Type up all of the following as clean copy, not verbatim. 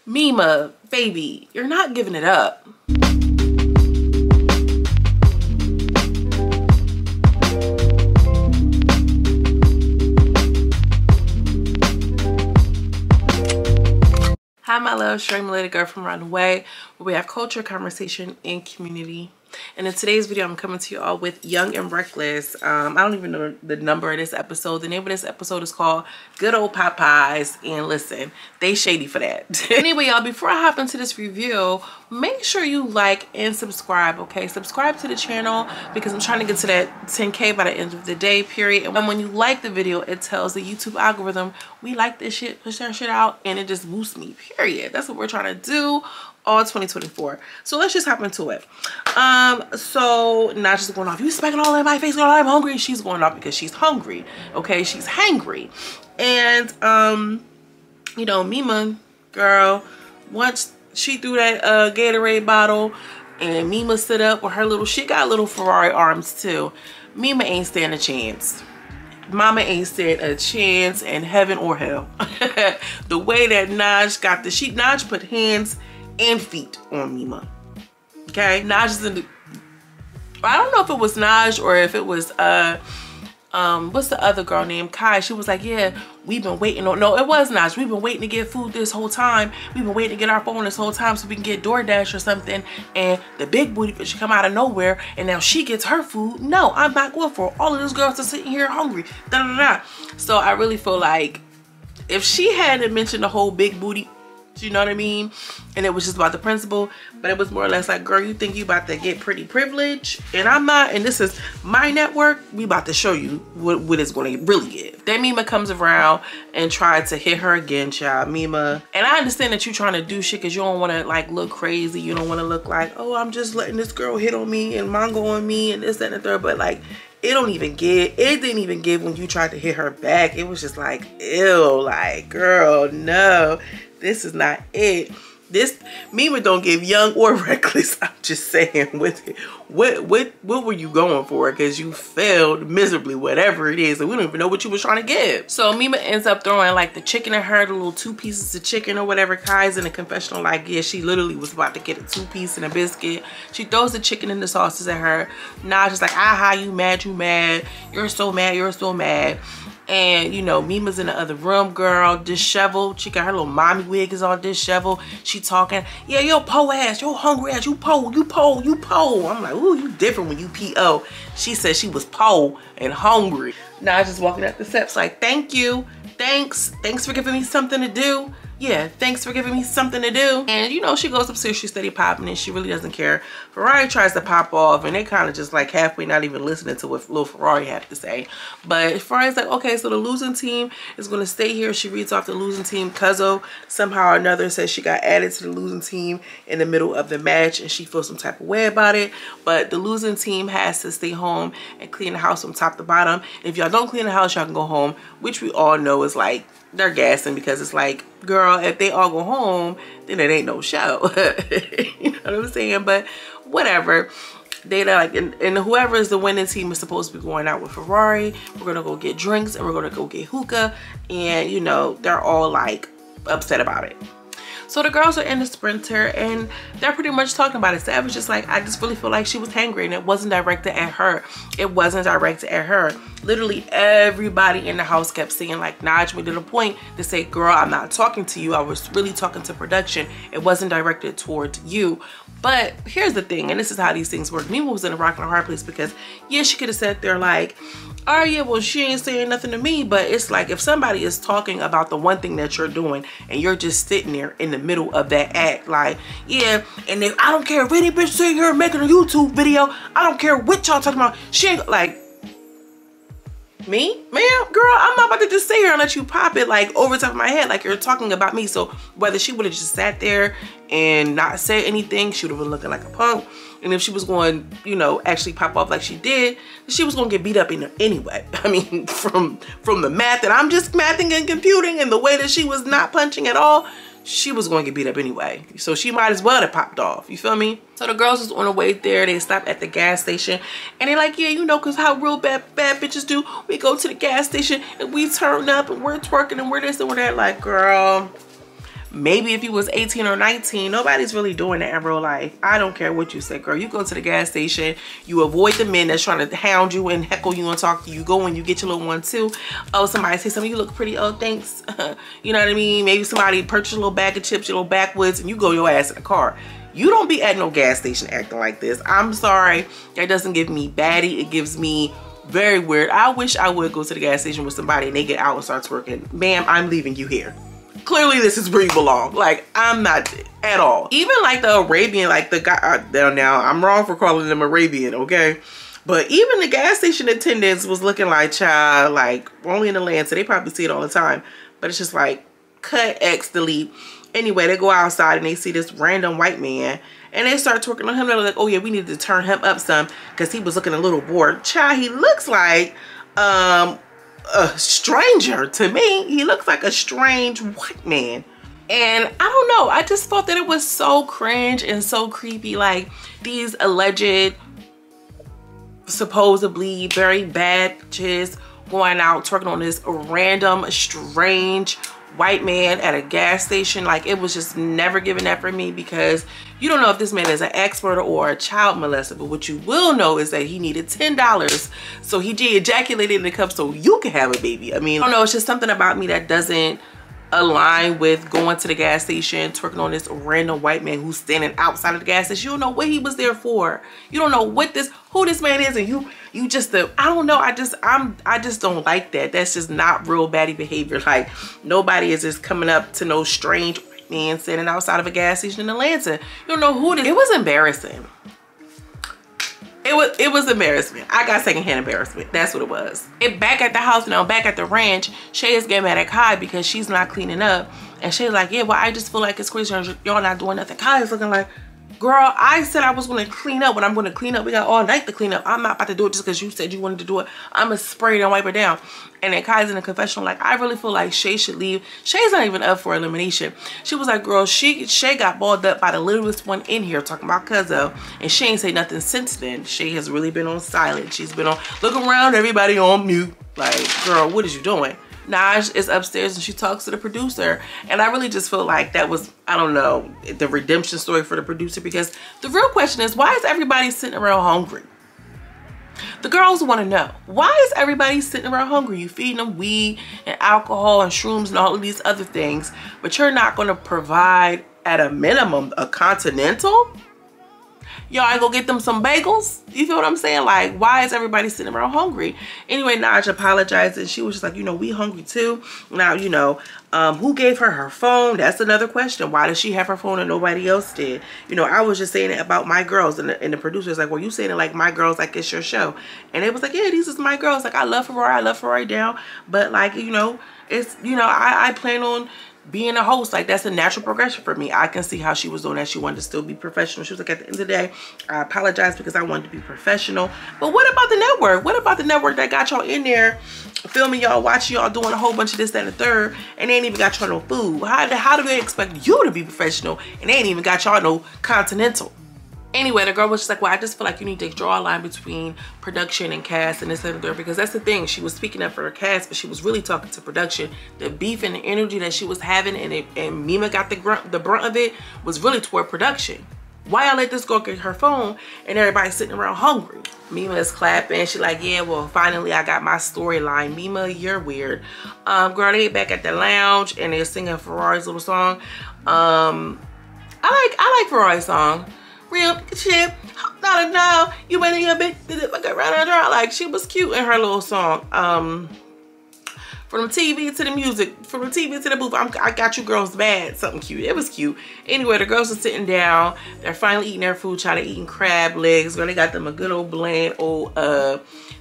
Mima, baby, you're not giving it up. Hi my love, Stream Lady Girl from around the way, where we have culture, conversation, and community. And in today's video, I'm coming to you all with Young and Reckless. I don't even know the number of this episode. The name of this episode is called Good Old Popeyes. And listen, they shady for that. Anyway, y'all, before I hop into this review, make sure you like and subscribe, okay? Subscribe to the channel because I'm trying to get to that 10K by the end of the day, period. And when you like the video, it tells the YouTube algorithm, we like this shit, push that shit out, and it just boosts me, period. That's what we're trying to do all 2024. So let's just hop into it. So Naj is going off, you smacking all in my face, girl, I'm hungry. She's going off because she's hungry, okay? She's hangry. And you know, Mima, girl, once she threw that Gatorade bottle and Mima stood up with her little, she got little Ferrari arms too. Mima ain't stand a chance. Mama ain't stand a chance in heaven or hell. The way that Naj got the sheet, Naj put hands and feet on Mima. Okay, Naj is in the, I don't know if it was Naj or if it was what's the other girl named Kai. She was like, yeah, we've been waiting on, no, it was Naj, we've been waiting to get food this whole time, we've been waiting to get our phone this whole time so we can get DoorDash or something, and the big booty bitch should come out of nowhere and now she gets her food. No, I'm not going for it. All of those girls are sitting here hungry, da da da. So I really feel like if she hadn't mentioned the whole big booty, you know what I mean, and it was just about the principal, but it was more or less like, girl, you think you about to get pretty privilege and I'm not, and this is my network, we about to show you what it's going to really give. Then Mima comes around and tried to hit her again, child. Mima, and I understand that you're trying to do shit because you don't want to like look crazy, you don't want to look like, oh, I'm just letting this girl hit on me and Mongo on me and this, that, and the third, but like, it didn't even give when you tried to hit her back. It was just like, ew, like, girl, no, this is not it. This Mima don't give Young or Reckless. I'm just saying, with it, what were you going for? Because you failed miserably, whatever it is, and we don't even know what you was trying to give. So Mima ends up throwing like the chicken at her, the little 2 pieces of chicken or whatever. Kai's in the confessional like, yeah, she literally was about to get a 2-piece and a biscuit. She throws the chicken and the sauces at her. Naj is like, aha, you mad, you're so mad, you're so mad. And you know, Mima's in the other room, girl, disheveled. She got her little mommy wig is all disheveled. She talking, yeah, yo po ass, yo hungry ass, you po. I'm like, ooh, you different when you po. She said she was po and hungry. Now I just walking up the steps like, thank you, thanks for giving me something to do. Yeah, thanks for giving me something to do. And you know, she goes upstairs, she's steady popping and she really doesn't care. Ferrari tries to pop off and they kind of just like halfway not even listening to what little Ferrari had to say. But Ferrari's like, okay, so the losing team is gonna stay here. She reads off the losing team. Cuzzo somehow or another says she got added to the losing team in the middle of the match and she feels some type of way about it. But the losing team has to stay home and clean the house from top to bottom. And if y'all don't clean the house, y'all can go home, which we all know is like, they're gassing because it's like, girl, if they all go home, then it ain't no show. You know what I'm saying? But whatever. They like, and whoever is the winning team is supposed to be going out with Ferrari. We're gonna go get drinks and we're gonna go get hookah, and you know, they're all like upset about it. So the girls are in the Sprinter and they're pretty much talking about it. So I was just like, I just really feel like she was hangry and it wasn't directed at her. It wasn't directed at her. Literally everybody in the house kept saying, like, Naj made it a point to say, girl, I'm not talking to you. I was really talking to production. It wasn't directed towards you. But here's the thing, and this is how these things work. Mima was in a rock and a hard place because, yeah, she could have sat there like, oh yeah, well, she ain't saying nothing to me. But it's like, if somebody is talking about the one thing that you're doing and you're just sitting there in the middle of that act, like, yeah, and if I don't care if any bitch sitting here making a YouTube video, I don't care what y'all talking about, she ain't, like, me? Ma'am, girl, I'm not about to just sit here and let you pop it like over top of my head like you're talking about me. So whether she would have just sat there and not said anything, she would have been looking like a punk. And if she was going, you know, actually pop off like she did, she was going to get beat up anyway. I mean, from the math that I'm just mathing and computing and the way that she was not punching at all, she was going to get beat up anyway. So she might as well have popped off. You feel me? So the girls was on the way there. They stopped at the gas station. And they're like, yeah, you know, because how real bad bitches do. We go to the gas station and we turn up and we're twerking and we're this and we're that. Like, girl, maybe if you was 18 or 19, nobody's really doing that in real life. I don't care what you say, girl. You go to the gas station, you avoid the men that's trying to hound you and heckle you and talk to you. Go and you get your little one too. Oh, somebody say something, you look pretty, oh thanks. You know what I mean? Maybe somebody purchased a little bag of chips, your little backwoods, and you go your ass in the car. You don't be at no gas station acting like this. I'm sorry, that doesn't give me baddie, it gives me very weird. I wish I would go to the gas station with somebody and they get out and start twerking. Ma'am, I'm leaving you here. Clearly this is where you belong. Like, I'm not at all. Even like the Arabian, like the guy, now I'm wrong for calling them Arabian, okay? But even the gas station attendants was looking like, child, like, only in the land, so they probably see it all the time. But it's just like, cut, X, delete. Anyway, they go outside and they see this random white man and they start twerking on him. They're like, oh yeah, we need to turn him up some because he was looking a little bored. Child, he looks like a stranger to me. He looks like a strange white man. And I don't know, I just thought that it was so cringe and so creepy. Like, these alleged, supposedly very bad chicks going out twerking on this random, strange white man at a gas station. Like, it was just never given that for me, because you don't know if this man is an expert or a child molester. But what you will know is that he needed $10, so he ejaculated in the cup so you can have a baby. I mean, I don't know, it's just something about me that doesn't align with going to the gas station twerking on this random white man who's standing outside of the gas station. You don't know what he was there for. You don't know who this man is, and you just I don't know. I just don't like that. That's just not real baddie behavior. Like, nobody is just coming up to no strange white man standing outside of a gas station in Atlanta. You don't know who it is. It was embarrassing. It was embarrassment. I got secondhand embarrassment. That's what it was. Back at the house now, back at the ranch, Shay is getting mad at Kai because she's not cleaning up. And Shay's like, yeah, well, I just feel like it's crazy. Y'all not doing nothing. Kai is looking like, girl, I said I was going to clean up. When I'm going to clean up, we got all night to clean up. I'm not about to do it just because you said you wanted to do it. I'm going to spray it and wipe it down. And then Kai's in the confessional like, I really feel like Shay should leave. Shay's not even up for elimination. She was like, girl, Shay got balled up by the littlest one in here talking about Cuzzo. And she ain't say nothing since then. Shay has really been on silent. She's been on, look around, everybody on mute. Like, girl, what is you doing? Naj is upstairs and she talks to the producer, and I really just feel like that was, I don't know, the redemption story for the producer, because the real question is, why is everybody sitting around hungry? The girls want to know, why is everybody sitting around hungry? You feeding them weed and alcohol and shrooms and all of these other things, but you're not going to provide at a minimum a continental? Y'all ain't gonna get them some bagels? You feel what I'm saying? Like, why is everybody sitting around hungry? Anyway, Naj apologized and she was just like, you know, we hungry too. Now, you know, who gave her phone? That's another question. Why does she have her phone and nobody else did? You know, I was just saying it about my girls, and the producer's like, well, you saying it like my girls, like it's your show. And it was like, yeah, these is my girls. Like, I love Ferrari down, but like, you know, it's, you know, I plan on being a host. Like, that's a natural progression for me. I can see how she was doing that. She wanted to still be professional. She was like, at the end of the day, I apologize because I wanted to be professional. But what about the network? What about the network that got y'all in there filming y'all, watching y'all doing a whole bunch of this, that, and the third, and they ain't even got y'all no food? How do they expect you to be professional and they ain't even got y'all no continental? Anyway, the girl was just like, well, I just feel like you need to draw a line between production and cast and this and that, because that's the thing. She was speaking up for her cast, but she was really talking to production. The beef and the energy that she was having, and Mima got the brunt of it, was really toward production. Why I let this girl get her phone and everybody sitting around hungry? Mima is clapping. She like, yeah, well, finally I got my storyline. Mima, you're weird. Girl, they back at the lounge and they're singing Ferrari's little song. I like Ferrari's song. Real shit, not now. You went in your big round. Like, she was cute in her little song. From the TV to the music, from the TV to the booth, I got you girls bad. Something cute. It was cute. Anyway, the girls are sitting down. They're finally eating their food. They're eating crab legs. Girl, they got them a good old bland old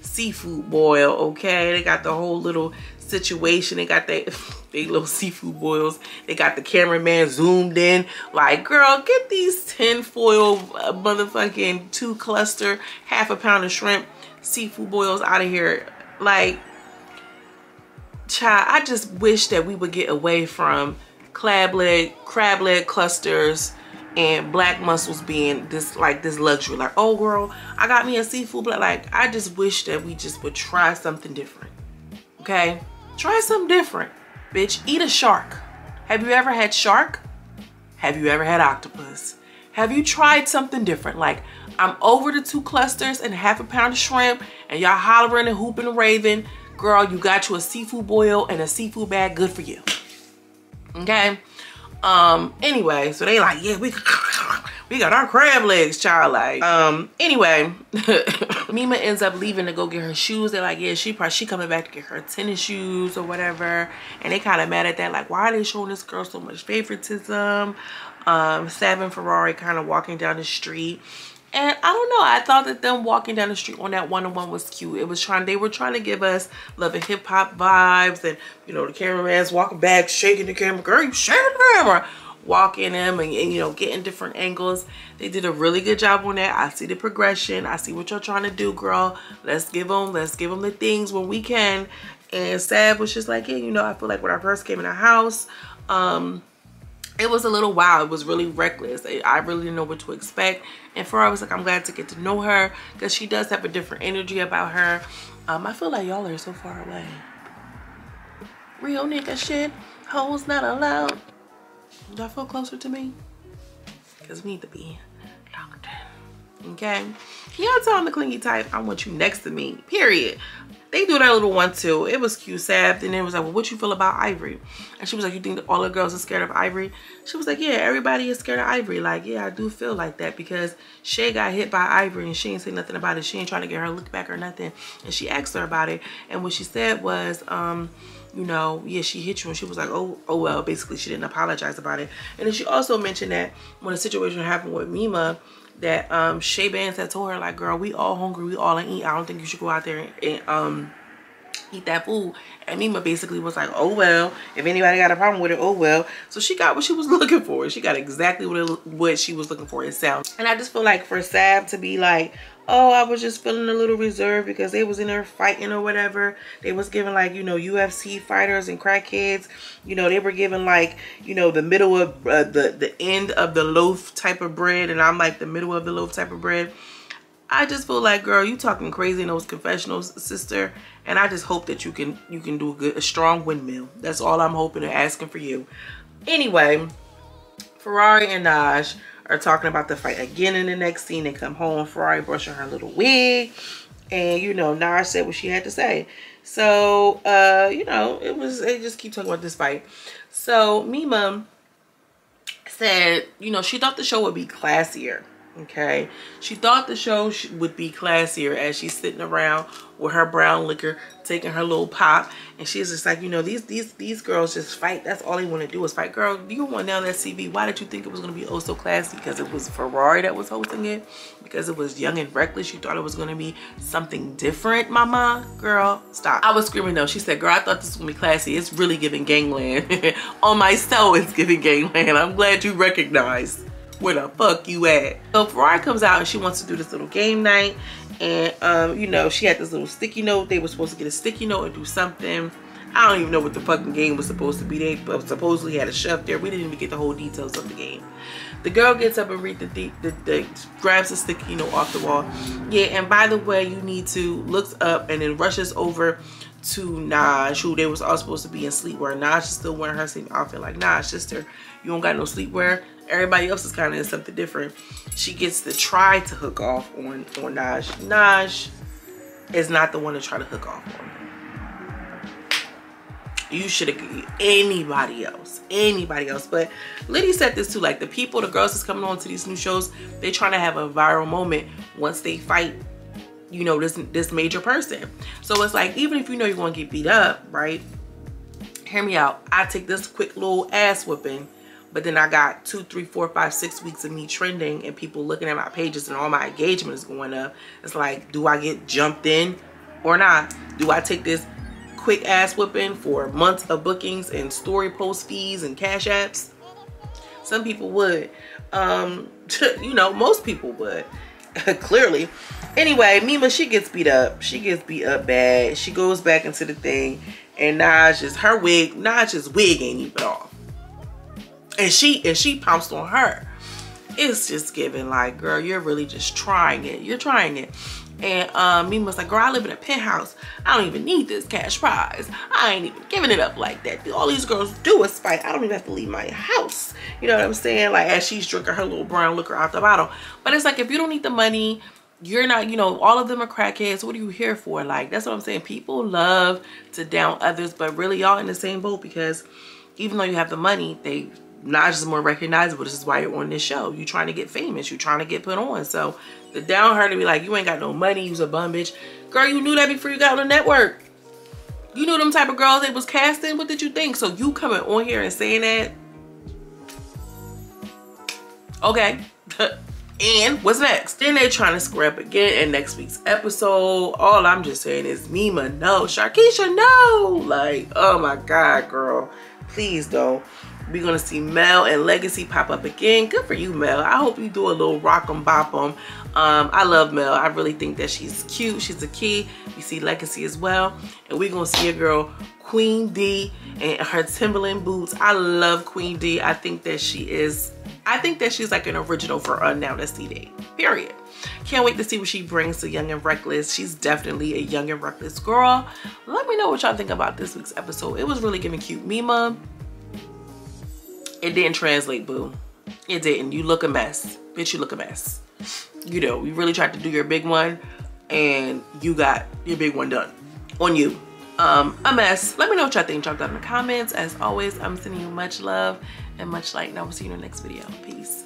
seafood boil. Okay, they got the whole little situation. They got they little seafood boils. They got the cameraman zoomed in. Like, girl, get these tinfoil motherfucking 2 cluster, half a pound of shrimp seafood boils out of here. Like, child, I just wish that we would get away from crab leg clusters and black mussels being this, like, this luxury. Like, oh girl, I got me a seafood, but like, I just wish that we just would try something different. Okay, try something different. Bitch, eat a shark. Have you ever had shark? have you ever had octopus? Have you tried something different? Like, I'm over the 2 clusters and half a pound of shrimp and y'all hollering and hooping and raving. Girl, you got you a seafood boil and a seafood bag, good for you. Okay? Anyway, so they like, yeah, we got our crab legs, child. Like, anyway, Mima ends up leaving to go get her shoes. They're like, yeah, she coming back to get her tennis shoes or whatever. And they kind of mad at that. Like, why are they showing this girl so much favoritism? Sav and Ferrari kind of walking down the street. And I don't know, I thought that them walking down the street on that one-on-one was cute. They were trying to give us Love and Hip Hop vibes, and you know, the cameraman's walking back, shaking the camera, girl, you shaking the camera, walking them and you know, getting different angles. They did a really good job on that. I see the progression. I see what you're trying to do, girl. Let's give them the things when we can. And Sav was just like, yeah, you know, I feel like when I first came in the house, it was a little wild. It was really reckless. I really didn't know what to expect. And Ferrari was like, I'm glad to get to know her because she does have a different energy about her. I feel like y'all are so far away. Real nigga shit. Hoes not allowed. Y'all feel closer to me? Because we need to be locked in. Okay? Y'all tell them the clingy type, I want you next to me. Period. They do that little one too. It was cute, Sav. And then it was like, well, what you feel about Ivory? And she was like, you think that all the girls are scared of Ivory? She was like, yeah, everybody is scared of Ivory. Like, yeah, I do feel like that because Shay got hit by Ivory and she ain't say nothing about it. She ain't trying to get her look back or nothing. And she asked her about it. And what she said was, you know, yeah, she hit you. And she was like, oh well, basically she didn't apologize about it. And then she also mentioned that when a situation happened with Mima, that Shay Bands had told her, like, girl, we all hungry, we all eat. I don't think you should go out there and eat that food. And Mima basically was like, oh well, if anybody got a problem with it, oh well. So she got what she was looking for. She got exactly what she was looking for. It sounds. And I just feel like for Sav to be like, oh, I was just feeling a little reserved because they was in there fighting or whatever. They was giving, like, you know, UFC fighters and crackheads. You know, they were giving, like, you know, the middle of the end of the loaf type of bread, and I'm like the middle of the loaf type of bread. I just feel like, girl, you talking crazy in those confessionals, sister. And I just hope that you can do a strong windmill. That's all I'm hoping and asking for you. Anyway, Ferrari and Naj are talking about the fight again in the next scene. They come home, Ferrari brushing her little wig, and you know, Naj said what she had to say. So you know, they just keep talking about this fight. So Mima said, you know, she thought the show would be classier. Okay, she thought the show would be classier as she's sitting around with her brown liquor, taking her little pop, and she's just like, you know, these girls just fight. That's all they want to do is fight. Girl, you went down that CV. Why did you think it was going to be oh so classy? Because it was Ferrari that was hosting it? Because it was young and reckless? You thought it was going to be something different, mama? Girl, stop. I was screaming though. She said, girl, I thought this was going to be classy. It's really giving gangland. On my soul, it's giving gangland. I'm glad you recognized where the fuck you at. So Ferrari comes out and she wants to do this little game night, and you know, she had this little sticky note. They were supposed to get a sticky note and do something. I don't even know what the fucking game was supposed to be. They supposedly had a chef there. We didn't even get the whole details of the game. The girl gets up and reads grabs the sticky note off the wall. Yeah, and by the way, you need to, looks up and then rushes over to Naj, who they was all supposed to be in sleepwear. Naj is still wearing her same outfit. Like, Naj, sister, you don't got no sleepwear. Everybody else is kind of in something different. She gets to try to hook off on Naj. Naj is not the one to try to hook off on. You should have anybody else. But Liddy said this too, like the girls that's coming on to these new shows, they trying to have a viral moment once they fight, you know, this major person. So it's like, even if you know you're going to get beat up, right? Hear me out. I take this quick little ass whooping, but then I got 2, 3, 4, 5, 6 weeks of me trending and people looking at my pages and all my engagement is going up. It's like, do I get jumped in or not? Do I take this quick ass whipping for months of bookings and story post fees and cash apps? Some people would. You know, most people would. Clearly. Anyway, Mima, she gets beat up. She gets beat up bad. She goes back into the thing, and Naj's wig ain't even off. And she pounced on her. It's just giving like, girl, you're really just trying it. You're trying it. And Mima was like, girl, I live in a penthouse. I don't even need this cash prize. I ain't even giving it up like that. All these girls do is fight. I don't even have to leave my house. You know what I'm saying? Like, as she's drinking her little brown liquor out the bottle. But it's like, if you don't need the money, you're not, you know, all of them are crackheads. What are you here for? Like, that's what I'm saying. People love to down others, but really y'all in the same boat, because even though you have the money, they not just more recognizable. This is why you're on this show. You trying to get famous. You trying to get put on. So the down her to be like, you ain't got no money. You's a bum bitch. Girl, you knew that before you got on the network. You knew them type of girls they was casting. What did you think? So you coming on here and saying that? Okay. And what's next? Then they trying to square up again in next week's episode. All I'm just saying is, Mima, no. Sharkeisha, no. Like, oh my God, girl. Please don't. We're gonna see Mel and Legacy pop up again. Good for you, Mel. I hope you do a little rock 'em bop 'em. I love Mel. I really think that she's cute. She's a key. We see Legacy as well. And we're gonna see a girl, Queen D, and her Timberland boots. I love Queen D. I think that she's like an original for Now That's D-Day. Period. Can't wait to see what she brings to Young and Reckless. She's definitely a Young and Reckless girl. Let me know what y'all think about this week's episode. It was really giving cute. Mima, it didn't translate, boo. It didn't. You look a mess. Bitch, you look a mess. You know, you really tried to do your big one and you got your big one done on you. A mess. Let me know what y'all think. Drop that in the comments. As always, I'm sending you much love and much light, and I will see you in the next video. Peace.